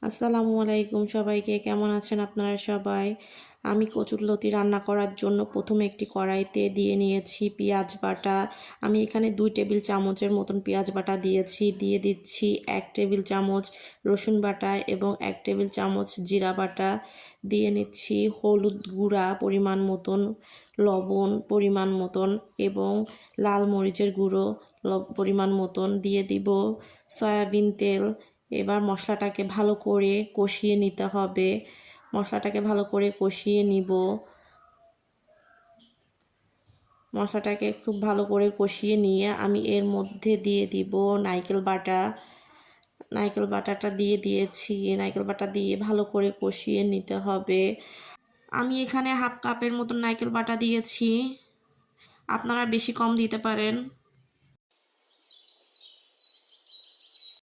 আসসালামু আলাইকুম সবাইকে, কেমন আছেন আপনারা সবাই? আমি কচুরলতি রান্না করার জন্য প্রথমে একটি কড়াইতে দিয়ে নিয়েছি পেঁয়াজ বাটা। আমি এখানে 2 টেবিল চামচের মতন পেঁয়াজ বাটা দিয়েছি। দিয়ে দিচ্ছি 1 টেবিল চামচ রসুন বাটা এবং 1 টেবিল চামচ জিরা বাটা। দিয়ে নিচ্ছি হলুদ গুঁড়া পরিমাণ মতন, লবণ পরিমাণ মতন এবং লাল মরিচের গুঁড়ো পরিমাণ মতন। দিয়ে দিব সয়াবিন তেল। এবার মশলাটাকে ভালো করে কষিয়ে নিতে হবে। মশলাটাকে ভালো করে কষিয়ে নিব। মশলাটাকে খুব ভালো করে কষিয়ে নিয়ে আমি এর মধ্যে দিয়ে দিব নারকেল বাটা। নারকেল বাটাটা দিয়ে দিয়েছি। নারকেল বাটা দিয়ে ভালো করে কষিয়ে নিতে হবে। আমি এখানে হাফ কাপের মতন নারকেল বাটা দিয়েছি, আপনারা বেশি কম দিতে পারেন।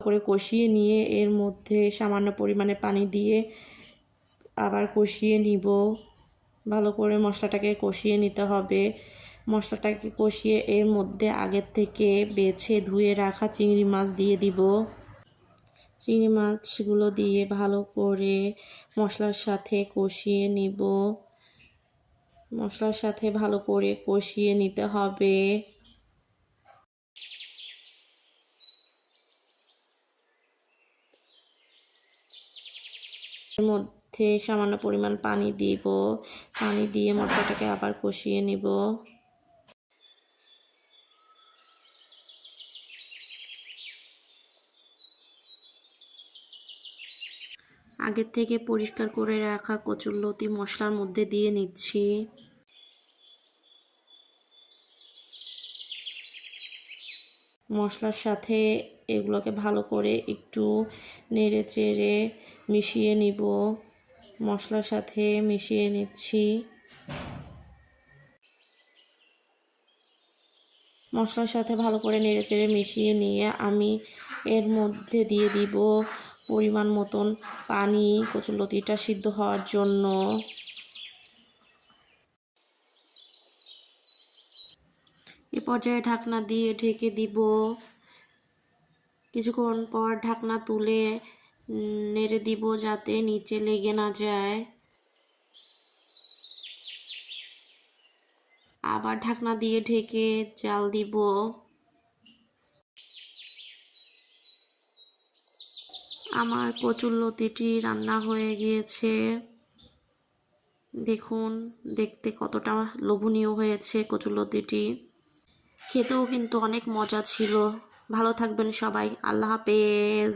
করে কষিয়ে নিয়ে এর মধ্যে সামান্য পরিমাণে পানি দিয়ে আবার কষিয়ে নিব। ভালো করে মশলাটাকে কষিয়ে নিতে হবে। মশলাটাকে কষিয়ে এর মধ্যে আগের থেকে বেছে ধুয়ে রাখা চিংড়ি মাছ দিয়ে দিব। চিংড়ি মাছগুলো দিয়ে ভালো করে মশলার সাথে কষিয়ে নিব। মশলার সাথে ভালো করে কষিয়ে নিতে হবে। এর মধ্যে সামান্য পরিমাণ পানি দিব। পানি দিয়ে মশলাটাকে আবার কষিয়ে নিব। আগের থেকে পরিষ্কার করে রাখা কচুরলতি মশলার মধ্যে দিয়ে নিচ্ছি। মশলার সাথে এগুলোকে ভালো করে একটু নেড়ে চেড়ে মিশিয়ে নিব। মশলার সাথে মিশিয়ে নিচ্ছি। মশলার সাথে ভালো করে নেড়ে চেড়ে মিশিয়ে নিয়ে আমি এর মধ্যে দিয়ে দিব পরিমাণ মতন পানি কচুরলতিটা সিদ্ধ হওয়ার জন্য। এ পর্যায়ে ঢাকনা দিয়ে ঢেকে দিব। কিছুক্ষণ পর ঢাকনা তুলে নেড়ে দিব যাতে নিচে লেগে না যায়। আবার ঢাকনা দিয়ে ঢেকে জাল দিব। আমার কচুরলতিটি রান্না হয়ে গিয়েছে। দেখুন দেখতে কতটা লোভনীয় হয়েছে কচুরলতিটি। খেতেও কিন্তু অনেক মজা ছিল। ভালো থাকবেন সবাই। আল্লাহ হাফেজ।